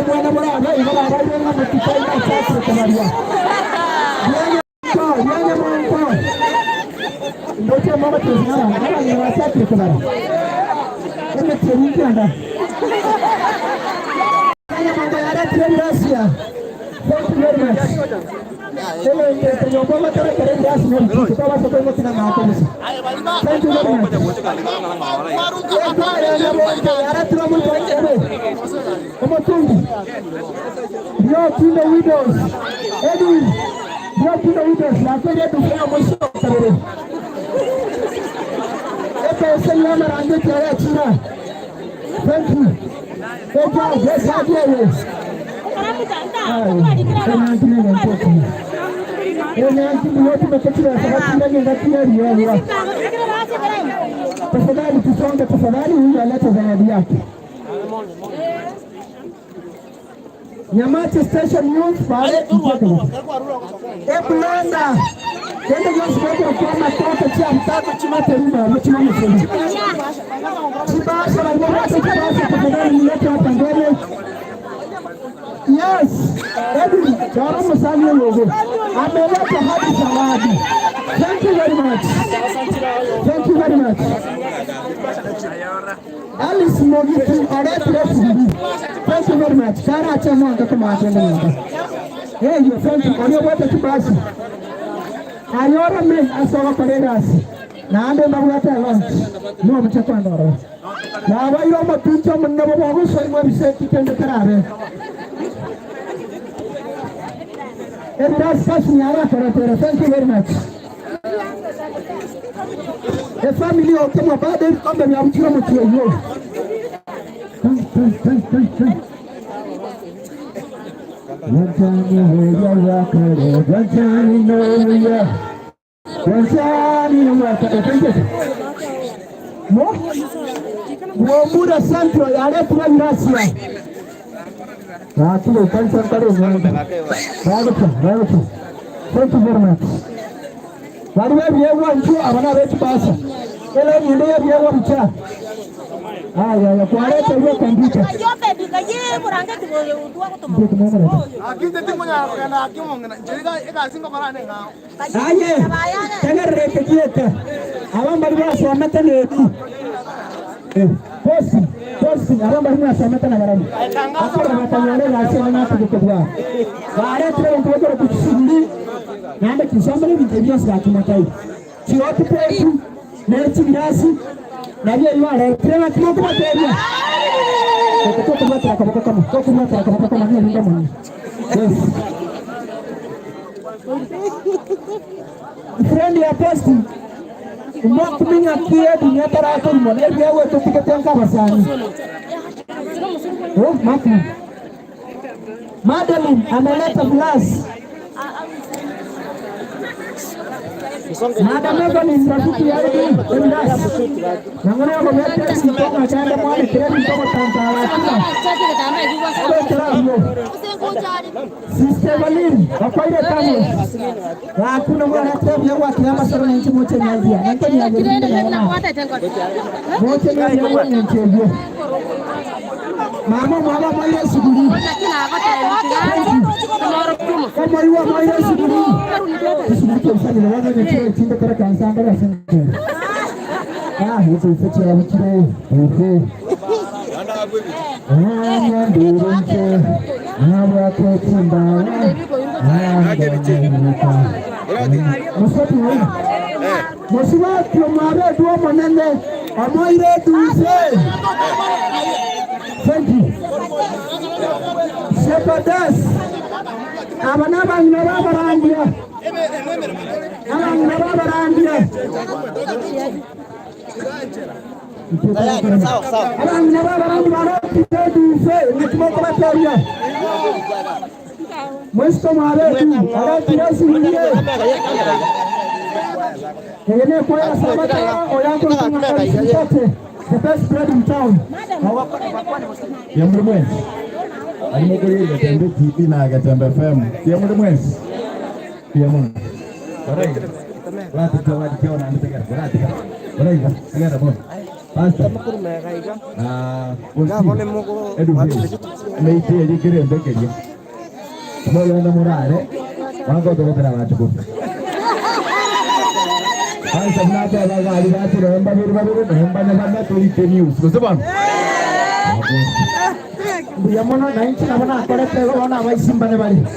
Mwana mwana ibara na mtikai na sasa kamaria. Yanya mwanko. Ndoto mama tuzana ngara ni wasati kamaria. Kama tiringi anda. Yanya mwanko yara tiringi Asia. Thank you very much. Hello, nyomba tara tiringi Asia. Tukawa sote wote na makosa. Thank you very much. Yara tiringi Come on, Bro to the widows. Edwin, bro to the widows. La feria tu fue muy sólido. Este es el nombre grande que hay China. Thank you. Thank you. Yes, I do. Tafadhali tusonge, tafadhali huyu alete zawadi yake. Nyamati Station Youth pale Kigoma. Ekulanda. Kende josiboko kwa matoto cha mtatu chimaterima mchimani sisi. Chibasha na ngoma chibasha tafadhali mlete hapa mbele. Yes. Edwin, karibu sana logo. Ameleta hadi zawadi. Thank you very much. Thank you very much. Alice Mogiti, thank you very much. Kara chama kama atenda. Hey, you thank you. Onye wote kibasi. Ayora me asawa paredasi. Na ande mabwata lunch. No mchakwa ndoro. Na wairo mapincho mnabo mwago sori mwabiseki kende karabe. That's such a thank you very much. The family of Kenya Bade come to me. I'm sure to you. Muda Centro, yale tuwa gracia. Thank you very much. Wadiwe biyewa mtu abana wetu basa. Ele nyinde biyewa mcha. Ya kualeta hiyo kompyuta. Yote bikaje muranga tuwa kutomo. Akite timu ya na akimu njiriga eka singo marane ngao. Aye. Tengere kekieta. Abamba biya someta netu. Posi, abamba biya someta na baramu. Akora matanyale nasi na tukukwa. Baada tu ndio kutusindi. Nanda kisambale vitebia za kimatai. Chiote petu, neti birasi, na vile yale tena kimoko materia. Kutoka mata kama ni ndio mwana. Yes. Friend ya posti. Mbona minya kia dunia tarato mwana ya wewe tukitenga basani. Mati. Madeline ameleta glass. Madam Mega ni rafiki yake Endas. Nangana wameweka sitoka chanda mwana kile mtoka Tanzania. Sister Valin, afaida tamu. Hakuna mwana tena yangu akiama sana nchi moja nyazia. Nako ni ngine. Moja nyazia ni nchi. Mama mwana suguri. Kama hiyo mwana suguri. Suguri ni wana ni chinde kara kansa ngara sente. Hizo ificha ya mchire. Ndurunche. Nabwa kutimba. Musatu wewe. Muswati mare duo monene. Amoire duze. Thank you. Shepherdess. Abanaba ngaba barangia. Barangia. Mwesto mare tu. Ara kiasi ndiye. Yeye kwa sabata oyango tunakalisha. The best bread in town. Yamrumwe. Alimogori gatembe TV na gatembe FM. Yamrumwe. Yamrumwe. Barai. Watu tawadi kwa na mtaka. Barai. Barai. Sigara bon. Pastor. Meite dikire ndekeje. Moyo na morale. Wango dokera wachuko. Pastor mnapa bagali batu romba romba na banda tulite news. Kusema. Ndiamona na nchi na bana akorete ona waisimba ne bali.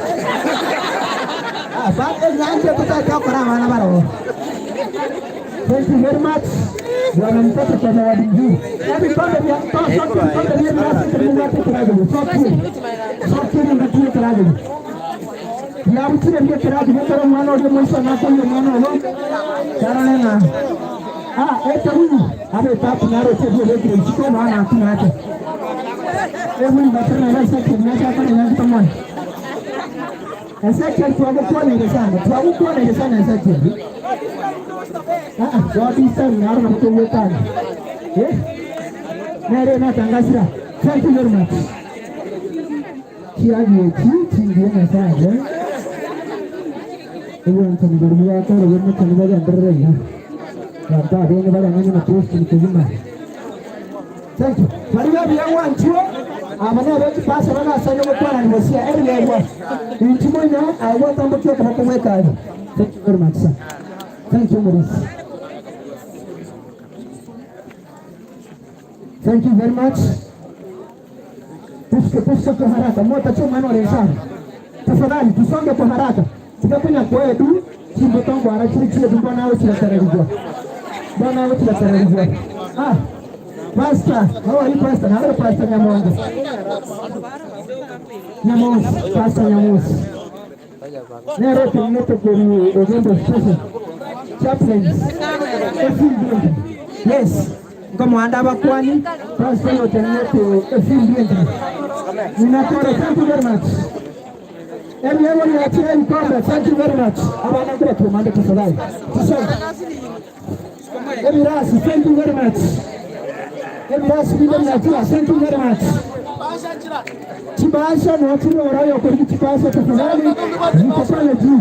Baada nyanza tutaka para wana baro. Thank you very much. Bwana mtoto kwa zawadi juu. Hebu pande ya pasta pande ya nasi kumwata kirago. Sokini ndio kirago. Ya mtire ndio kirago kwa mwana ndio mwisho na kwa mwana ndio. Karana na. Ete huyu. Abe tatu na rote ndio ndio chiko na ana tunaacha. Hebu ndio na sasa tunaanza kwa nani pamoja. Ezekiel tuwakuone sana Ezekiel. Wadi sana naona mtu mwetani. Nere na tangasira. Thank you very much. Kiaje ndio na sana. Ewe mtanibarua kwa wewe mtanibarua ndio. Ndio ndio bado ngani post nikizima. Thank you. Bariga biyangu anchuo. Amana wetu pasa wana asanya kwa na mosia area. Intimonya awota mbokia kwa kumweka. Thank you very much sir. Thank you Maurice. Thank you very much. Puske kwa haraka. Mota choma nore sana. Tafadhali tusonge kwa haraka. Tukapenya kwa edu chimbo tongo arachiri chile bwana wao chila tarajua. Bwana wao chila tarajua. Pastor, how are you Pastor? How are you Pastor Nyamongo? Nyamongo, Pastor Nyamongo. Nero tumeto kwenye ugombe sasa. Chaplains. Yes. Kama andaba kwani Pastor yote yetu efimbiente. Ninataka thank you very much. Everyone you are in comment, thank you very much. Abana kwa tumande tafadhali. Everyone, thank you very much. Thank you very much. Chibasha na watu wao kwa kipasa tafadhali. Mtafanya juu.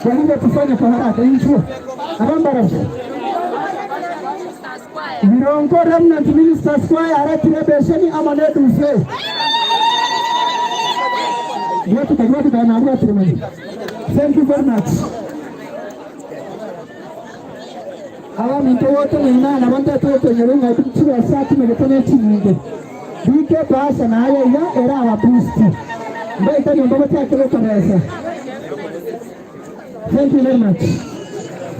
Kwa hivyo tufanye kwa haraka hicho. Abambara. Virongo remnant minister square aratire besheni amane dufe. Yote kwa kwa na hapo tumeni. Thank you very much. Awa mtu wote mwana na wanda tu kwenye runga tukiwa sati mekofanya chini. Dike pasa na haya ya era wa pusti. Mbona tani mbona yake kwa pesa. Thank you very much.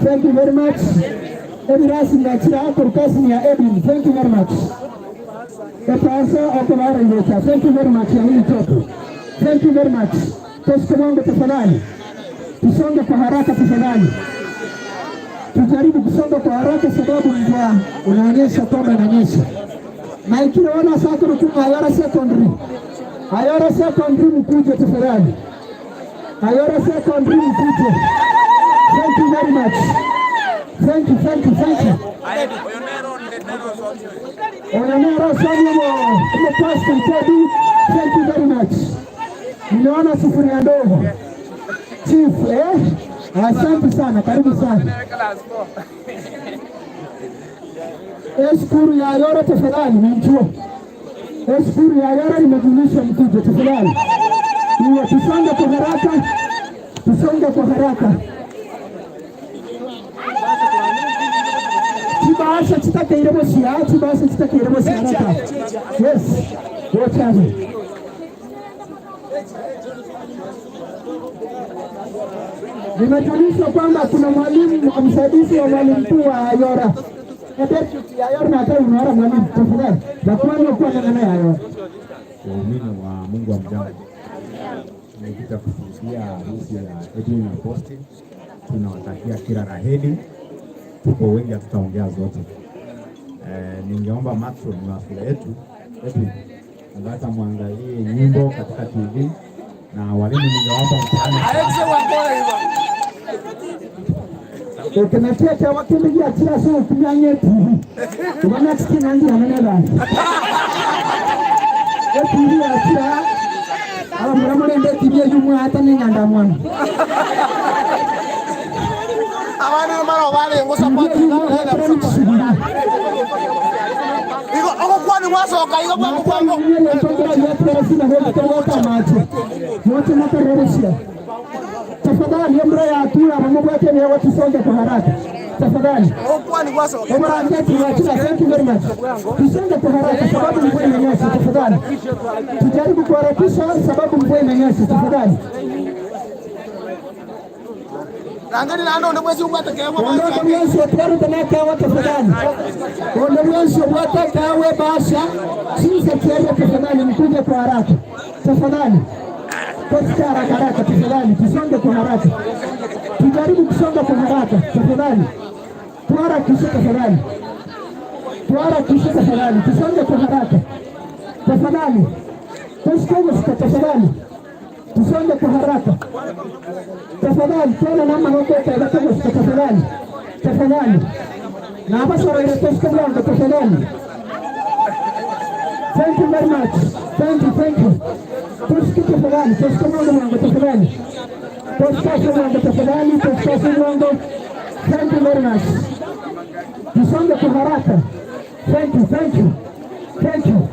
Thank you very much. Emirasi na chira kwa kasi ya Edwin. Thank you very much. Pasa hapo mara hiyo. Thank you very much ya hii toto. Thank you very much. Tusikonge tafadhali. Tusonge kwa haraka tafadhali. Tujaribu kusonga kwa haraka sababu mvua unaonyesha kwamba inanyesha. Na ikiwa wana sasa kuna Ayora secondary mkuje tafadhali. Ayora secondary mkuje. Thank you very much. Thank you. Onero Samuel, Pastor Teddy, thank you very much. Ninaona sufuria ndogo. Chief, asante sana, karibu sana. Eskuru ya Ayora tafadhali, mchuo. Eskuru ya Ayora imejulisha mkuje tafadhali. Niwe tusonge kwa haraka. Chibasa chitake irebosi haraka. Yes, watch out. Nimejulishwa kwamba kuna mwalimu msaidizi wa mwalimu mkuu wa Ayora. Deputy Ayora na hata unaona mwalimu tafadhali. Na kwa nani Ayora? Waumini wa Mungu wa mjambo. Tumekuja kushuhudia harusi ya Edwin na Posti. Tunawatakia kila la heri. Tuko wengi tutaongea zote. Ningeomba matron wa shule yetu Edwin ngata muangalie nyimbo katika TV na walimu ningeomba mtani. Tunatia kwa wakati ya kila siku kunyanye TV. Bwana sikina ndio amenela. TV ya kila ala mramore ndio TV ya jumu hata ni nganda mwana. Awani mara wale ngo support na kwani wasoka hiyo kwa mpango. Tafadhali mbele ya tuna mambo yake ni watu songe kwa haraka. Tafadhali. Kwani wasoka. Thank you very much. Tusonge kwa haraka sababu mvua imenyesha. Tafadhali. Tujaribu kuharakisha sababu mvua imenyesha. Tafadhali. Rangani na ndo mwezi upata kwa basi. Ndio mwezi upata kwa tafadhali. Ndio mwezi upata kwa basi. Sisi tuende tafadhali mkuje kwa haraka. Tafadhali. Kwa haraka tafadhali. Tusonge kwa haraka. Tujaribu kusonga kwa haraka tafadhali. Tuharakishe tafadhali. Tuharakishe tafadhali. Tusonge kwa haraka. Tafadhali. Tusikome tafadhali. Tusonge kwa haraka. Tafadhali tena mama wako atakayekuja tafadhali. Tafadhali. Na hapa sasa ile tusikome tafadhali. Thank you very much. Thank you. Tusikike tafadhali. Tusikome mwanangu tafadhali. Tusikike tafadhali. Tusikike mwanangu. Thank you very much. Tusonge kwa haraka. Thank you.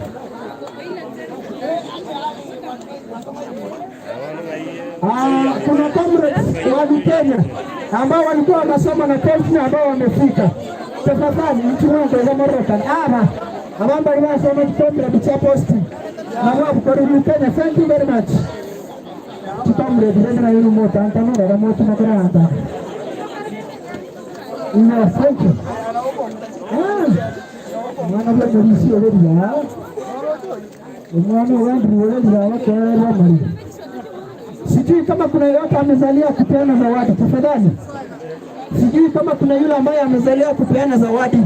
Kuna comrades wa Kenya ambao walikuwa wanasoma na Kenya ambao wamefika. Tafadhali mtu wangu wa Moroccan ambao wanasoma comrade cha posti. Na wao kwa Kenya. Thank you very much. Comrade ndio na yule moto antanona na moto na karanta. No, thank you. Mwana wa polisi oleria. Mwana wa ndri oleria wa mali. Sijui kama kuna yote amezalia kupeana zawadi tafadhali. Sijui kama kuna yule ambaye amezalia kupeana zawadi.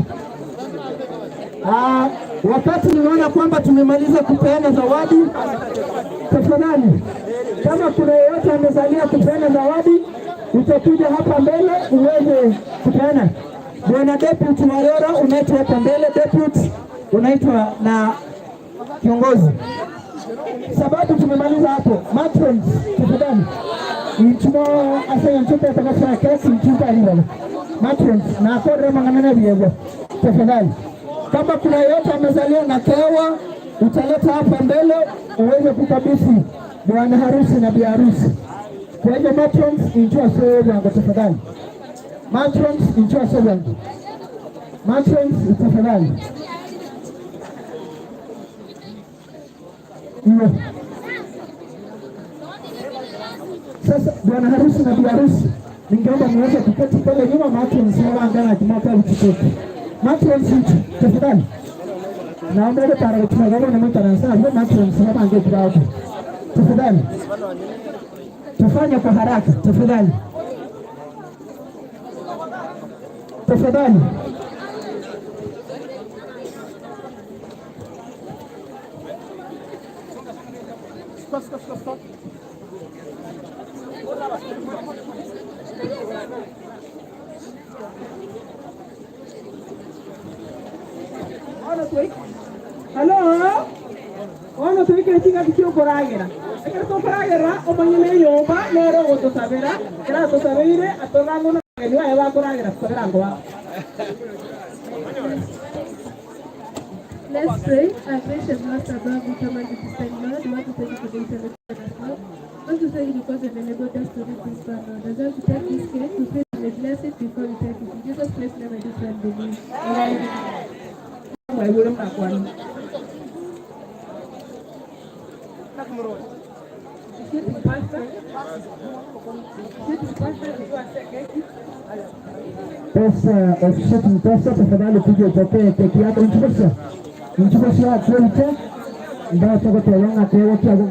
Wakati nimeona kwamba tumemaliza kupeana zawadi, tafadhali kama kuna yote amezalia kupeana zawadi, utakuja hapa mbele uweze kupeana. Bwana Deputy Mayora unaitwa hapa mbele, Deputy unaitwa na kiongozi. Sababu tumemaliza hapo. Matrons tafadhali. Mchumo asaya mchumo atakasa kesi mchumo alibala. Matrons na akore manganana biego. Tafadhali. Kama kuna yote amezalia na kewa, utaleta hapa mbele uweze kukabidhi bwana harusi na bi harusi. Kwa hivyo matrons injua sio yangu tafadhali. Matrons injua sio yangu. Matrons tafadhali. Sasa bwana harusi na bi harusi ningeomba muweze kuketi pale nyuma. Matrons wanaangana kimaka uchichoki. Matrons tafadhali. Naomba ile para tunagoma na mtu anasema hiyo matrons wanaange kidogo. Tafadhali. Tufanye kwa haraka tafadhali. Tafadhali. Stop. Hello? Ono tuwike tinga kikyo koragira. Ekero to koragira omanyene yomba nero gotosabera. Era tosabeire atorango na ngwa eba koragira sabera ngwa. Let's pray. Our gracious Master God, we come and defend Lord. We want to thank you for this celebration, Lord. We want to thank you because you've enabled us to read this Bible, Lord. As well to take this cake, we pray that we bless it before we take it. In Jesus' Christ's name, I do pray and believe. Amen. Pesa tafadhali kuja upokee keki yako. Nchukua atuelite ndio tukotoyanga kwa kiago.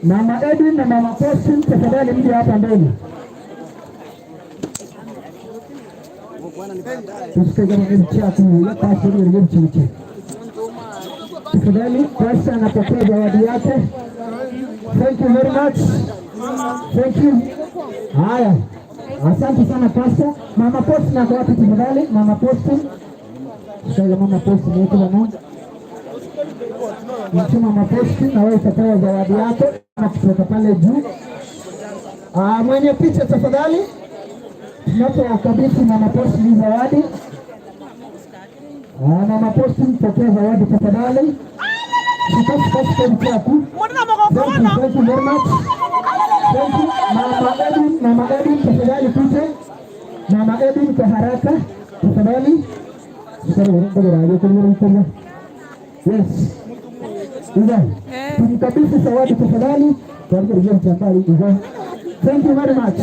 Mama Edwin na mama Postin tafadhali mje hapa mbele. Tusikege mchia tu ya kasi ile mchiche. Tafadhali pesa anapokea zawadi yake. Thank you very much. Thank you. Haya. Asante sana Pastor. Mama Post na kwa tafadhali, Mama Post. Sasa Mama Post ni kwa nani? Mchuma Mama Post na wewe utapewa zawadi yako na kutoka pale juu. Mwenye picha tafadhali. tunapokabidhi Mama Posti zawadi. Mama Posti, pokea zawadi tafadhali. Thank you very much. Thank you. Mama Edwin tafadhali kuja. Mama Edwin kwa haraka tafadhali. Yes. Tumkabidhi zawadi tafadhali. Thank you very much.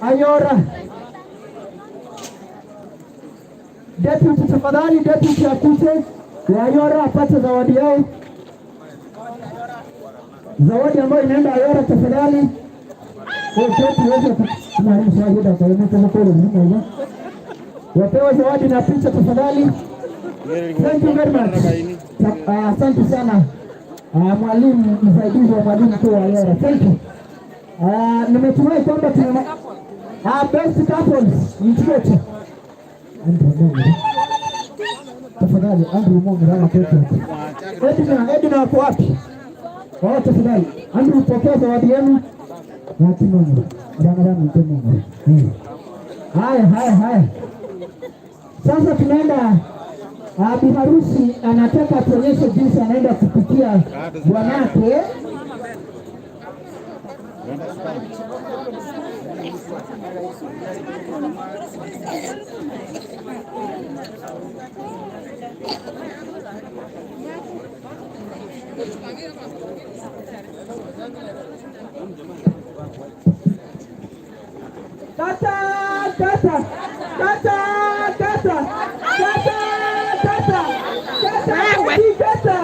Ayora. Deputy tafadhali, deputy akuje. Ayora apate zawadi yao. Zawadi ambayo inaenda Ayora tafadhali. Wapewa zawadi na picha tafadhali. Thank you very much. Asante sana mwalimu msaidizi wa mwalimu mkuu wa Ayora. Thank you. Nimetumai kwamba tuna best couples mchote. Tafadhali Andrew Mungu rana kwetu. Edna wako wapi? Tafadhali Andrew pokea zawadi yenu. Mungu. Rana Mungu. Haya. Sasa tunaenda bi harusi anataka tuonyeshe jinsi anaenda kupikia bwanake.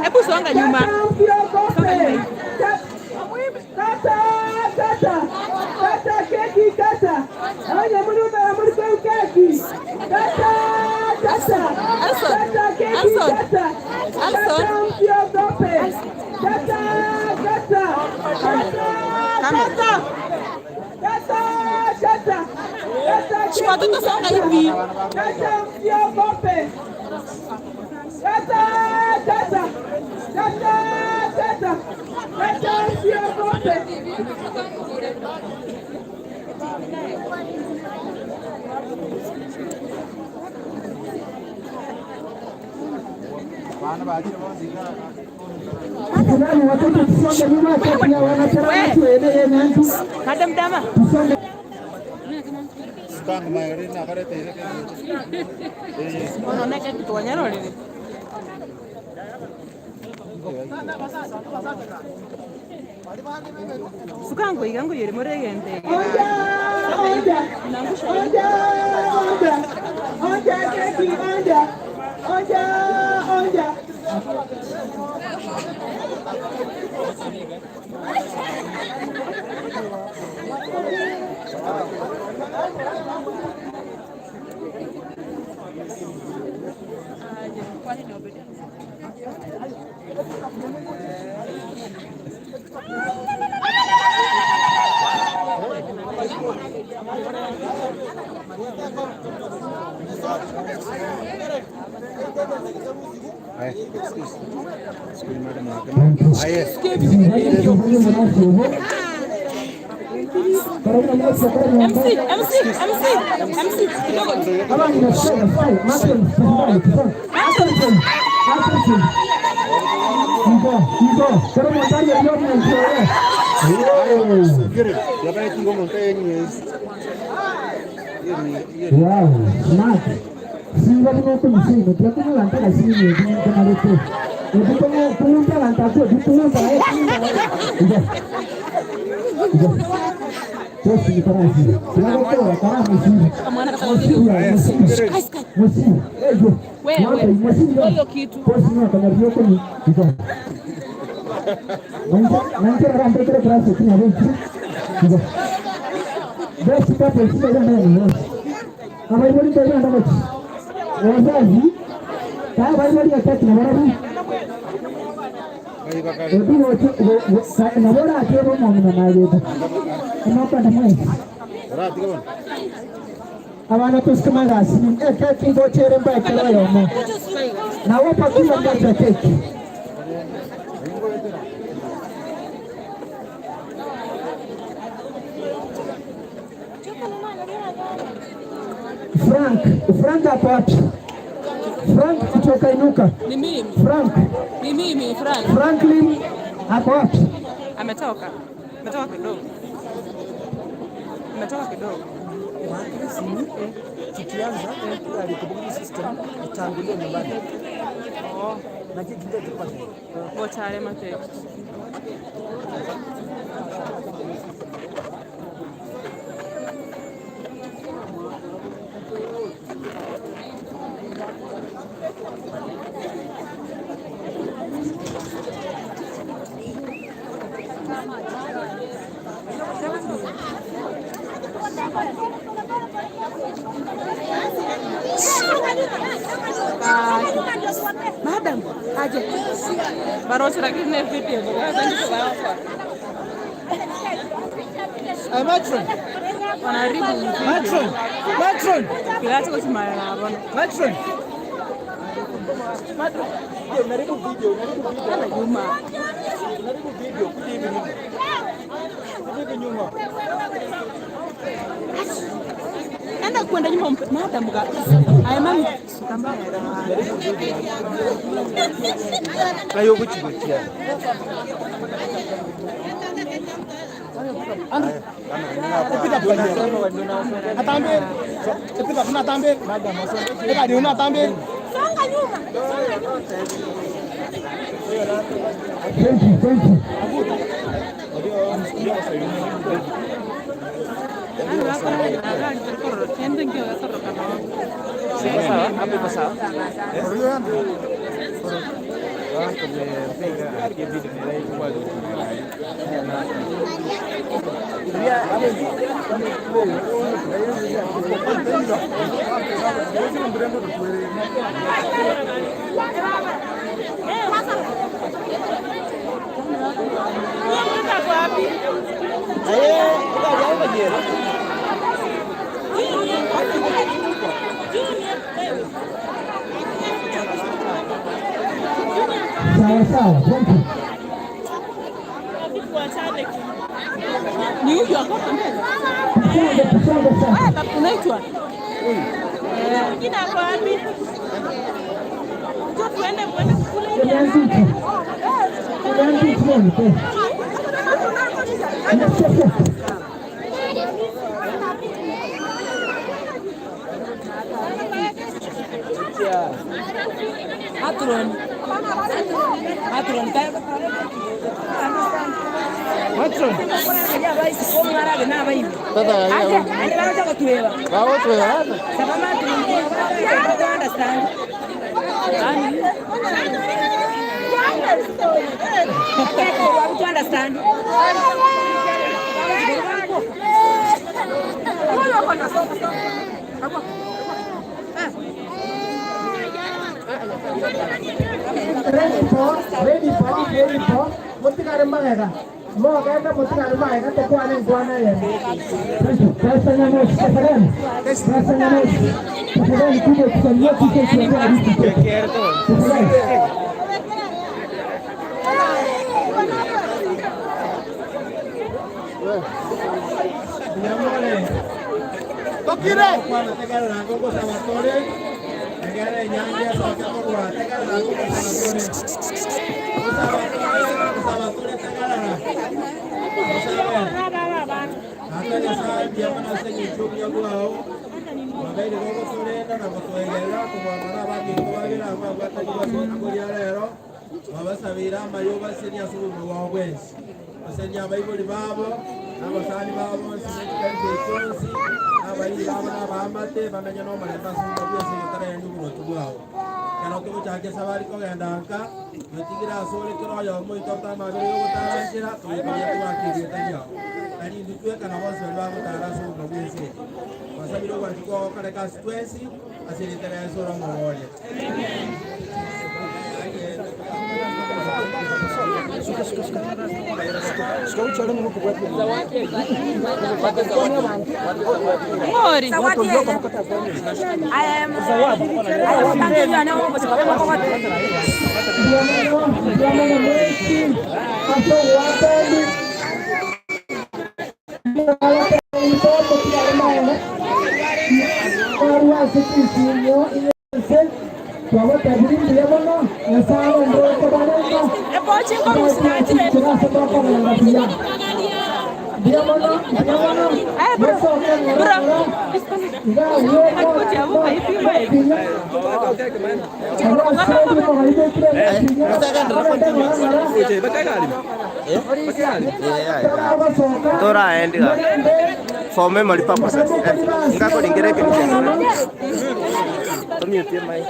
Hebu songa nyuma. Watoto songa hivi. Madam Dama. Unaoneka kitu wanyaro lini? Sukango igango yeri moregende. Onja. Abana tusikamanga sini keki ngochere mba kero yomo na wapa kila mmoja keki Frank hapo wapi? Frank kutoka Inuka. Ni mimi. Frank. Ni mimi, Frank. Franklin hapo wapi? Ametoka kidogo. Tukianza alikubali system itangulie nyumbani. Na kiki ndio tupate. Botale mate. Madam, aje. Baru lakini video. Matron. Wanaharibu Matron. kila kitu kimaya na bwana. Matron. Unaribu video. Nyuma. Unaribu video. Hivi nyuma. Enda kwenda nyuma madam ga. Ay mami sukamba. Ayo kuchibutia. Atambe. Epita tuna tambe. Madam asante. Eka ndio una tambe. Songa nyuma. Thank you. Sawa, thank you. Ni huyo hapo mbele. Unaitwa? Kina kwa wapi? Tuende kule. Matron. Ready for. Mutikare mbaya. Mo kaenda mutikare mbaya kata kwa nini kwa naye. Sasa nyamo tafadhali. Tafadhali kuja kusaidia kike kwa hiki. Tokire. Kwa tegala na gogo sabatore. Tegala nyanja sabatore. Tegala na gogo sabatore. Sabatore tegala na. Hata saa dia mana sengi chukya kwao. Magaidi gogo tulenda na kutoelera kwa mara baki kwa bila kwa kwa kwa lero. Babasabira mayoba senya suru wa wensi. Basenya Bible babo. Abasani babo sinekanje ikonsi abayi babo n'abamate bamenya no maleta sumba byose bitara y'ubuno tubwaho kana tuko cyake sabari ko gandanka yotigira asore kino yo mu itota mabere yo gutarangira tuyiye twakiriye tanya ari nditwe kana bose babo taraso no byese basabiro bariko kare ka stress asiri tara y'asoro mo wole kinyo iyose twaba tabiri ndiyabono yasaba ndoko bareka Ebochi kwa musinati. kirasa bako ngapia ndiyabono Bro. Akuti abuka ipima hivi. Tora endi ga for memory purposes ngako dingereke ni community mai